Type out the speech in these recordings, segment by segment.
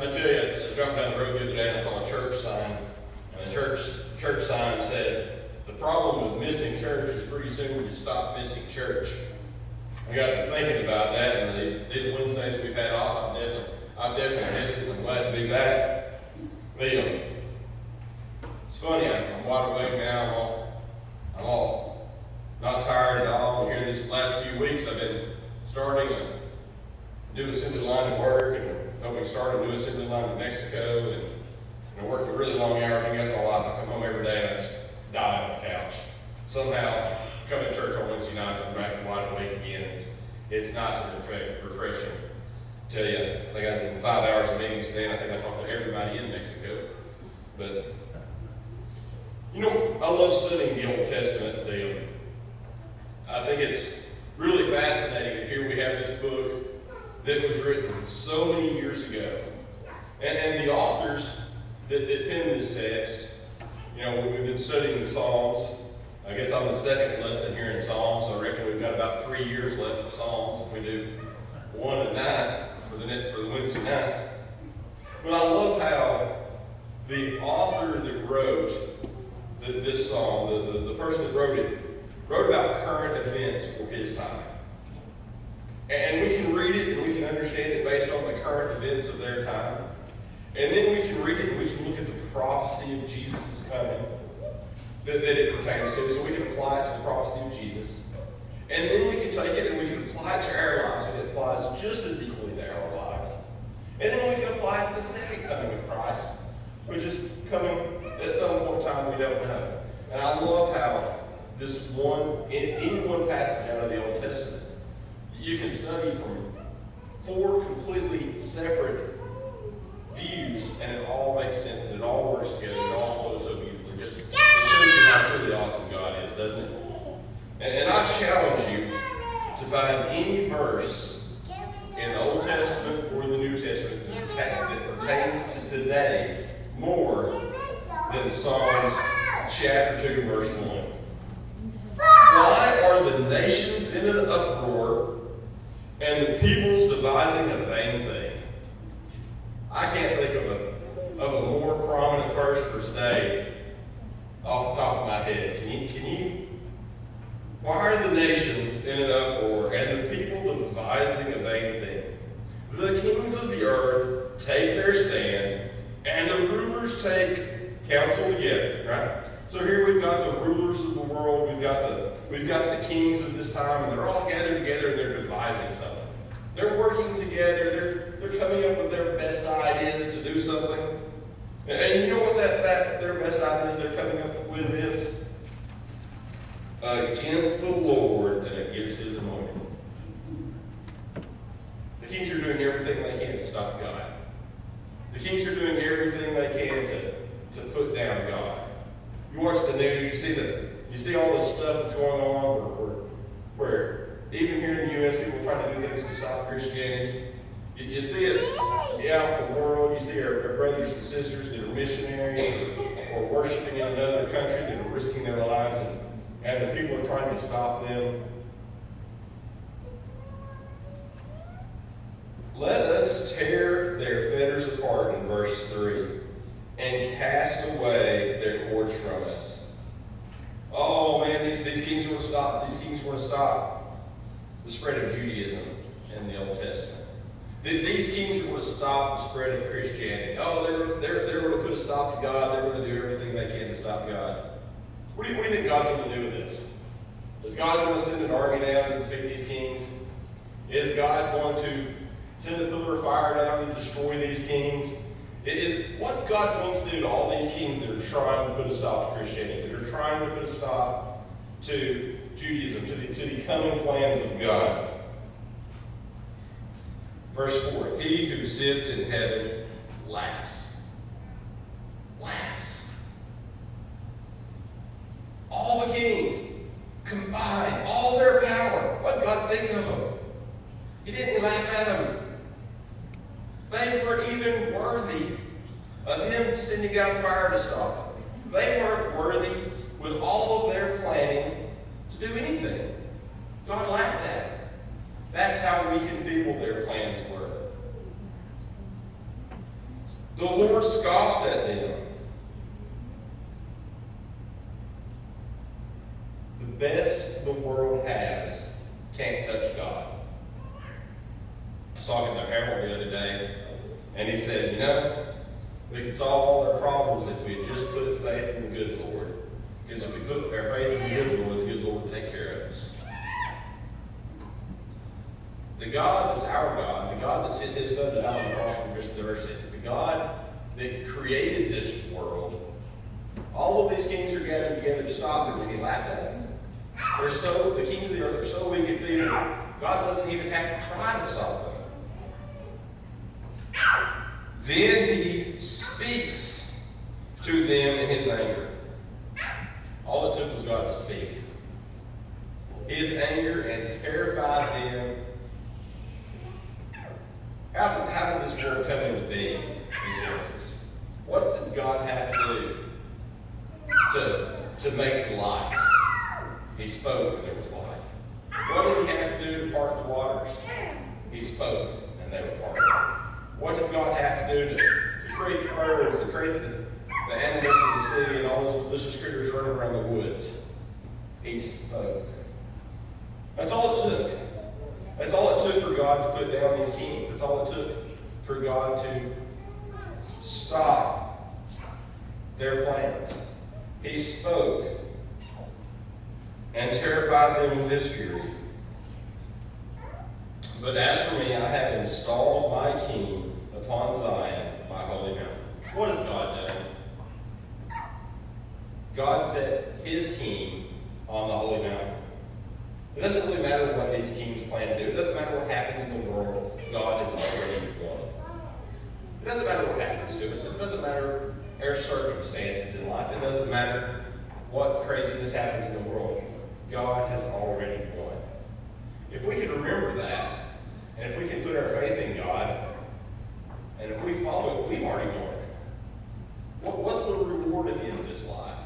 I tell you, I was driving down the road the other day and I saw a church sign, and the church sign said, "The problem with missing church is pretty soon we just stop missing church." I got to thinking about that, and these Wednesdays we've had off, I've definitely missed it. I'm glad to be back. It's funny, I'm wide awake now. I'm all not tired at all. Here these last few weeks I've been starting a new assembly line at work, and hoping to start a new assembly line in Mexico, and I work at really long hours. You guys know a lot. I come home every day and I just die on the couch. Somehow, coming to church on Wednesday nights, I'm back wide awake again. It's nice and refreshing. I tell you, I think I was in 5 hours of meetings today, and I think I talked to everybody in Mexico. But, you know, I love studying the Old Testament. I think it's really fascinating that here we have this book that was written so many years ago. And the authors that penned this text, you know, we've been studying the Psalms. I guess I'm the second lesson here in Psalms, so I reckon we've got about 3 years left of Psalms if we do one a night for the Wednesday nights. But I love how the author that wrote this psalm, the person that wrote it, wrote about current events for his time. And we can read it and we can understand it based on the current events of their time. And then we can read it and we can look at the prophecy of Jesus' coming that it pertains to, so we can apply it to the prophecy of Jesus. And then we can take it and we can apply it to our lives, and it applies just as equally to our lives. And then we can apply it to the second coming of Christ, which is coming at some point in time we don't know. And I love how this in one passage out of the Old Testament, you can study from 4 completely separate views, and it all makes sense, and it all works together, it all flows so beautifully. It shows you how truly awesome God is, doesn't it? And I challenge you to find any verse in the Old Testament or the New Testament that pertains to today more than Psalms chapter 2, verse 1. Why are the nations in an uproar and the peoples devising a vain thing? I can't think of a more prominent verse for today off the top of my head. Can you? Why are the nations in an uproar and the people devising a vain thing? The kings of the earth take their stand, and the rulers take counsel together. Right? So here we've got the rulers of the world. We've got the kings of this time, and they're all gathered together and they're devising something. They're working together. They're coming up with their best ideas to do something. And you know what their best ideas they're coming up with is? Against the Lord and against His anointing. The kings are doing everything they can to stop God. The kings are doing everything they can to put down God. You watch the news, you see all this stuff that's going on where even here in the U.S. people are trying to do things to stop Christianity. You see it out in the world. You see our brothers and sisters that are missionaries or worshiping in another country that are risking their lives, and the people are trying to stop them. Let us tear their fetters apart in verse 3 and cast away their cords from us. Oh man, these kings want to stop. These kings want to stop the spread of Judaism in the Old Testament. These kings want to stop the spread of Christianity. Oh, they're going to put a stop to God. They're going to do everything they can to stop God. What do you think God's going to do with this? Is God going to send an army down to defeat these kings? Is God going to send a pillar of fire down to destroy these kings? What's God going to do to all these kings that are trying to put a stop to Christianity, that are trying to put a stop to Judaism, to the coming plans of God? Verse 4, He who sits in heaven laughs. Laughs. All the kings combined, all their power. What did God think of them? He didn't laugh at them. They weren't even worthy of Him sending down fire to stop them. They weren't worthy with all of their planning to do anything. God laughed at them. That's how weak and feeble their plans were. The Lord scoffs at them. The best the world has can't touch God. I was talking to Harold the other day, and he said, we could solve all our problems if we just put faith in the good Lord. Because if we put our faith in the good Lord will take care of us. The God that's our God, the God that sent his Son to die on the cross for our sins, the God that created this world, all of these kings are gathered together to stop him, and he laughed at them. The kings of the earth are so weak and feeble, God doesn't even have to try to stop them. Then he speaks to them in his anger. All it took was God to speak. His anger and terrified them. How did this world come into being in Genesis? What did God have to do to make light? He spoke and there was light. What did he have to do to part the waters? He spoke and they were parted. What did God have to do to create the birds, to create the animals in the sea and all those delicious critters running around the woods? He spoke. That's all it took. That's all it took for God to put down these kings. That's all it took for God to stop their plans. He spoke and terrified them with his fury. But as for me, I have installed my king upon Zion, my holy mountain. What has God done? God set his king on the holy mountain. It doesn't really matter what these kings plan to do. It doesn't matter what happens in the world. God has already won. It doesn't matter what happens to us. It doesn't matter our circumstances in life. It doesn't matter what craziness happens in the world. God has already won. If we can remember that, and if we can put our faith in God, and if we follow it, we've already won. What's the reward at the end of this life?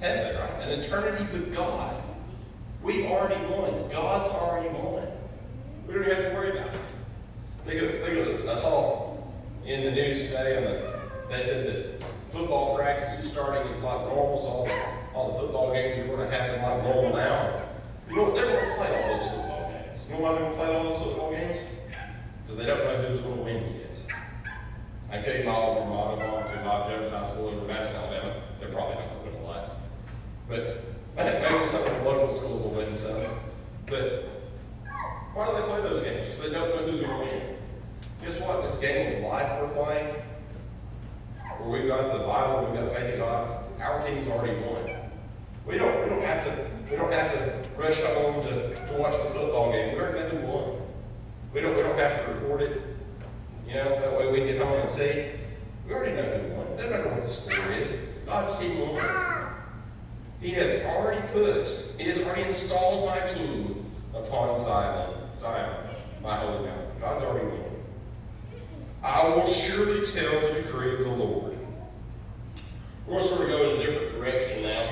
Heaven, right? An eternity with God. We've already won. God's already won. We don't even have to worry about it. Think of I saw in the news today, they said that football practice is starting like normal, so all the football games are going to happen like normal now. You know what? They're going to play all those football games. You know why they're going to play all those football games? Because they don't know who's going to win yet. I tell you, my alma mater, to Bob Jones High School in Madison, Alabama, they're probably not going to win a lot. But maybe some of the local schools will win some. But why do they play those games? Because they don't know who's going to win. Guess what? This game of life we're playing, where we've got the Bible, we've got faith in God, our team's already won. We don't have to rush home to watch the football game. We already know who won. We don't have to record it. That way we can get home and see. We already know who won. It doesn't matter what the score is. God's team won. He has already installed my king upon Zion, my holy mountain. God's already won. I will surely tell the decree of the Lord. We're going to sort of go in a different direction now.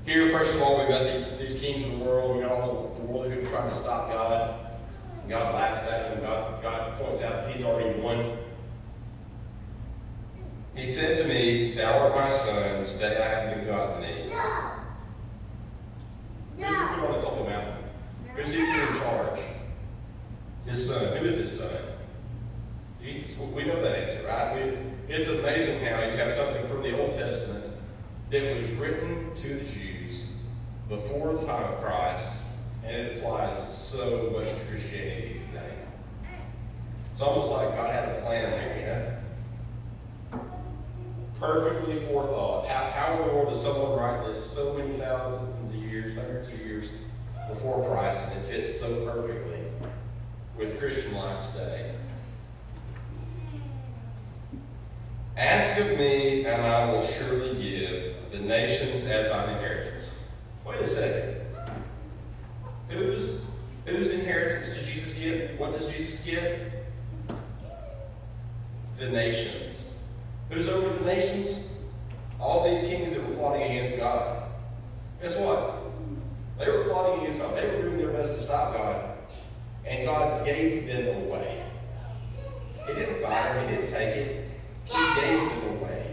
Here, first of all, we've got these kings of the world. We've got all the world who are trying to stop God. God laughs at them. God points out that he's already won. He said to me, "Thou art my son, today I have begotten thee." Who's he put on his holy mountain? Who's he put in charge? His son. Who is his son? Jesus. We know that answer, right? It's amazing how you have something from the Old Testament that was written to the Jews before the time of Christ, and it applies so much to Christianity today. It's almost like God had a plan there, perfectly forethought. How in the world does someone write this so many thousands of years, hundreds of years before Christ, and it fits so perfectly with Christian life today? Ask of me, and I will surely give the nations as thine inheritance. Wait a second. Whose inheritance does Jesus give? What does Jesus give? The nations. Who's over the nations? All these kings that were plotting against God. Guess what? They were plotting against God. They were doing their best to stop God. And God gave them away. He didn't fire them. He didn't take it. He gave them away.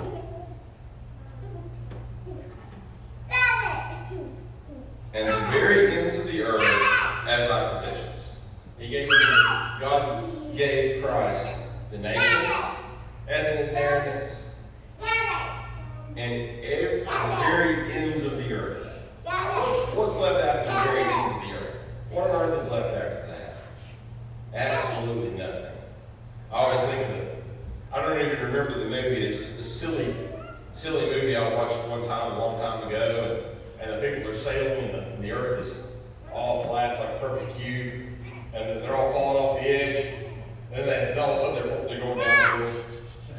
And the very ends of the earth as thy possessions. God gave Christ the nations as an inheritance, and the very ends of the earth. What's left after the very ends of the earth? What on earth is left after that? Absolutely nothing. I always think of I don't even remember the movie. It's a silly movie I watched one time, a long time ago, and the people are sailing, and the earth is all flat, it's like a perfect cube, and they're all falling off the edge, and all of a sudden they're going down, and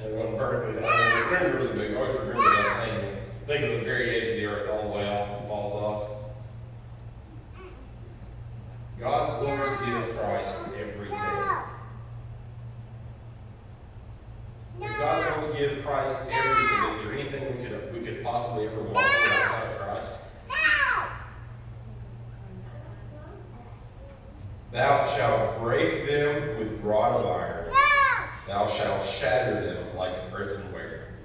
they're going vertically. I remember the movie. I always remember that scene. Think of the very edge of the earth all the way off and falls off. God's going to give Christ everything. If God's going to give Christ everything, is there anything we could possibly ever want outside of Christ? Thou shalt break them with rod of iron. Thou shalt shatter them like earthenware.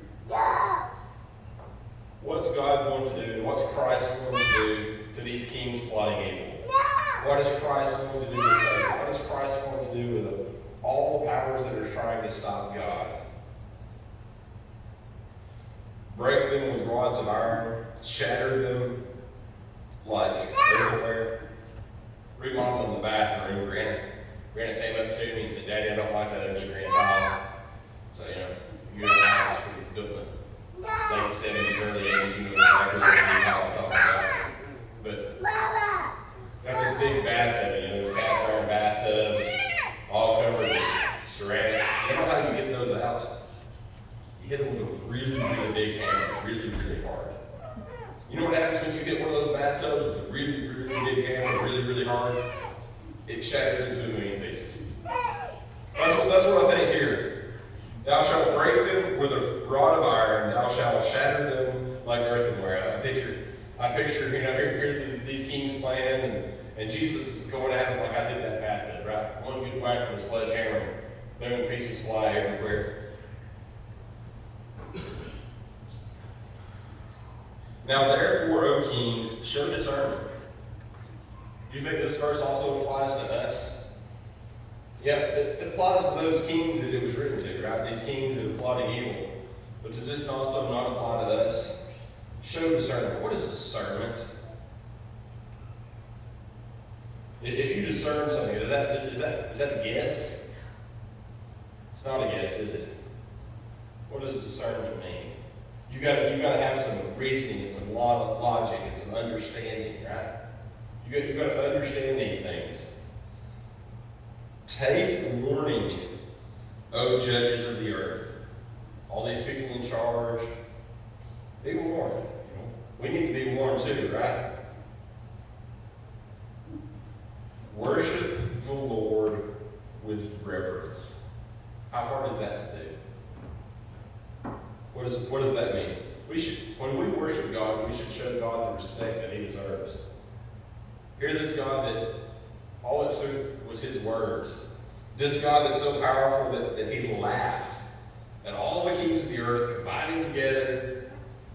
What's God going to do, and what's Christ going to do to these kings plotting evil? What is Christ going to do to Satan? What is Christ going to do with all the powers that are trying to stop God? Break them with rods of iron, shatter them like earthenware. Remodeling the bathroom, Granny came up to me and said, "Daddy, I don't like that ugly green tile." So, you're in the house built in the late 70s, early 80s, you know exactly what green tile I'm talking about. But got this big bathtub, those cast iron bathtubs, all covered with ceramic. You know how you get those out? You hit them with a really, really big hammer, really, really hard. You know what happens when you hit one of those bathtubs with a really, really big hammer, really, really hard? It shatters into a million pieces. That's what I think here. Thou shalt break them with a rod of iron, thou shalt shatter them like earthenware. I picture, here these kings playing, and Jesus is going at them like I did that bathtub, right? One good whack with a sledgehammer, boom, pieces fly everywhere. Now therefore, O kings, show discernment. Do you think this verse also applies to us? Yeah, it applies to those kings that it was written to, right? These kings that are plotting evil. But does this also not apply to us? Show discernment. What is discernment? If you discern something, is that a guess? It's not a guess, is it? What does discernment mean? You got to have some reasoning and some logic and some understanding, right? You got to understand these things. Take warning, O judges of the earth. All these people in charge, be warned. We need to be warned too, right? Worship the Lord with reverence. How hard is that to do? What does that mean? When we worship God, we should show God the respect that He deserves. Hear this God that all it took was His words. This God that's so powerful that He laughed at all the kings of the earth combining together.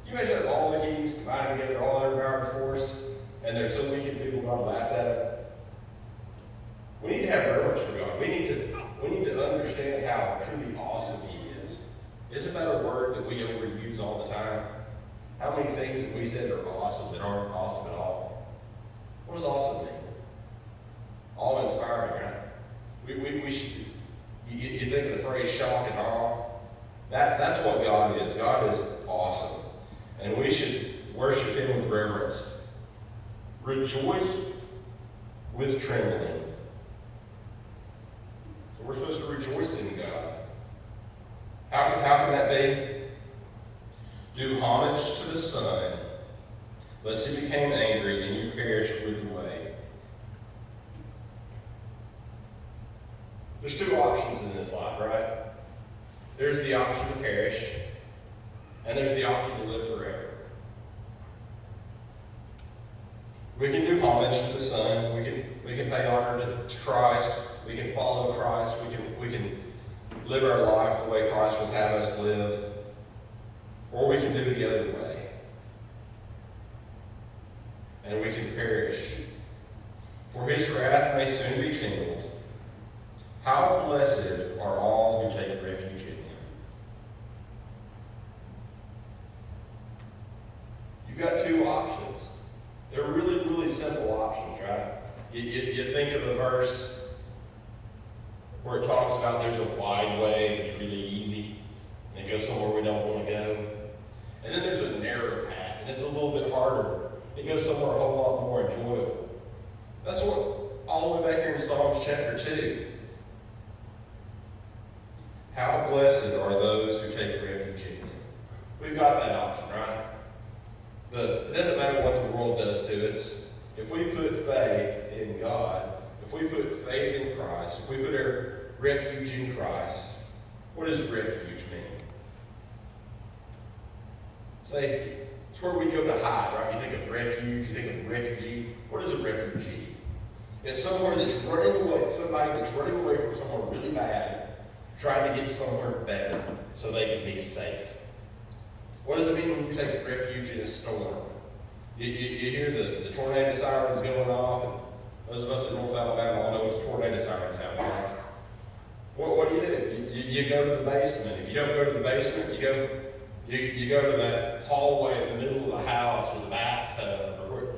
Can you imagine all the kings combining together, all their power and force, and they're so weak and people God laughs at them? We need to have reverence for God. We need to understand how truly awesome He is. Isn't that a word that we overuse all the time? How many things that we said are awesome that aren't awesome at all? What does awesome mean? Awe-inspiring, right? We should, you think of the phrase shock and awe. That's what God is. God is awesome. And we should worship Him with reverence. Rejoice with trembling. So we're supposed to rejoice in God. How can that be? Do homage to the Son, lest He became angry and you perish with the way. There's two options in this life, right? There's the option to perish, and there's the option to live forever. We can do homage to the Son. We can pay honor to Christ. We can follow Christ. We can live our life the way Christ would have us live, or we can do the other way. And we can perish. For his wrath may soon be kindled. How blessed are all who take refuge in him. You've got two options. They're really, really simple options, right? You think of the verse where it talks about there's a wide way, it's really easy, and it goes somewhere we don't want to go. And then there's a narrow path, and it's a little bit harder. It goes somewhere a whole lot more enjoyable. That's what all the way back here in Psalms chapter 2. How blessed are those who take refuge in him. We've got that option, right? It doesn't matter what the world does to us. If we put faith in God, if we put faith in Christ, if we put our refuge in Christ, what does refuge mean? Safety. It's where we go to hide, right? You think of refuge, you think of refugee. What is a refugee? It's somewhere that's running away, somebody that's running away from somewhere really bad, trying to get somewhere better so they can be safe. What does it mean when you take refuge in a storm? You hear the tornado sirens going off, and those of us in North Alabama all know what the tornado siren sounds like. What do? You go to the basement. If you don't go to the basement, you go to that hallway in the middle of the house or the bathtub, or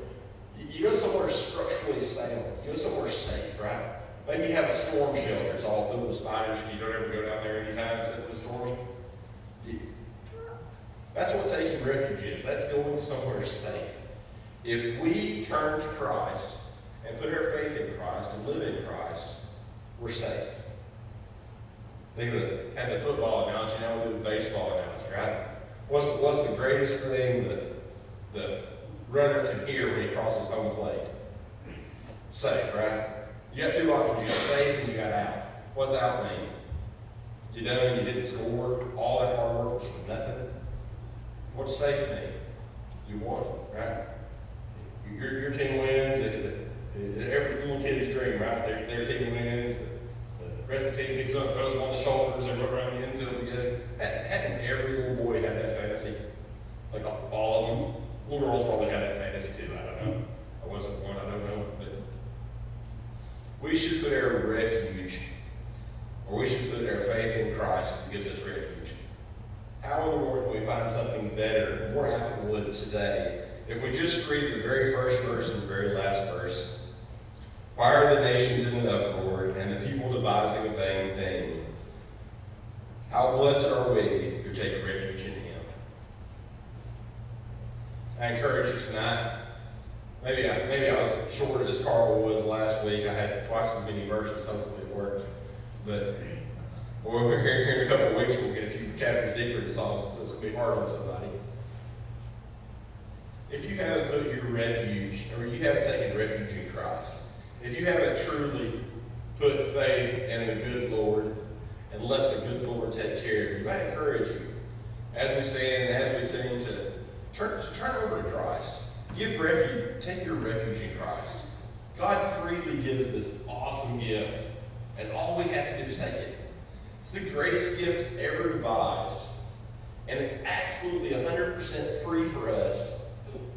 you go somewhere structurally sound. You go somewhere safe, right? Maybe you have a storm shelter. It's all filled with spiders. You don't ever go down there anytime except for the stormy. That's what taking refuge is. That's going somewhere safe. If we turn to Christ and put our faith in Christ and live in Christ, we're safe. Think of the football analogy, now we'll do the baseball analogy, right? What's the greatest thing that the runner can hear when he crosses home plate? Safe, right? You got two options. You got safe and you got out. What's out mean? You done, you didn't score, all that hard work was for nothing. What's safe mean? You won, right? Your team wins. Every little kid's dream, right? Their team wins. The rest of the team picks up, throws them on the shoulders, they run around the infield together. Hadn't every little boy had that fantasy? Like all of them. Little girls probably had that fantasy too. I don't know. I wasn't one. I don't know. But we should put our refuge, or we should put our faith in Christ that gives us refuge. How in the world can we find something better, more applicable to today, if we just read the very first verse and the very last verse? Why are the nations in an uproar, and the people devising a vain thing? How blessed are we who take refuge in him. I encourage you tonight. Maybe I was short as Carl was last week. I had twice as many verses. Hopefully it worked. But we're here in a couple of weeks. We'll get a few chapters deeper into Psalms, so it's going to be hard on somebody. If you haven't put your refuge, or you haven't taken refuge in Christ, if you haven't truly put faith in the good Lord and let the good Lord take care of you, I encourage you, as we stand and as we sing, to turn over to Christ. Give refuge, take your refuge in Christ. God freely gives this awesome gift, and all we have to do is take it. It's the greatest gift ever devised, and it's absolutely 100% free for us.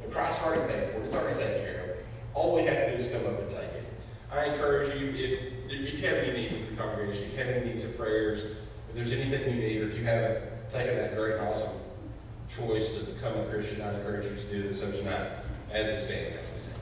And Christ already paid for it. It's already taken care of. All we have to do is come up and take it. I encourage you, if you have any needs in the congregation, if you have any needs of prayers, if there's anything you need, or if you haven't taken that great and awesome choice to become a Christian, I encourage you to do this so tonight as we stand and as we sing.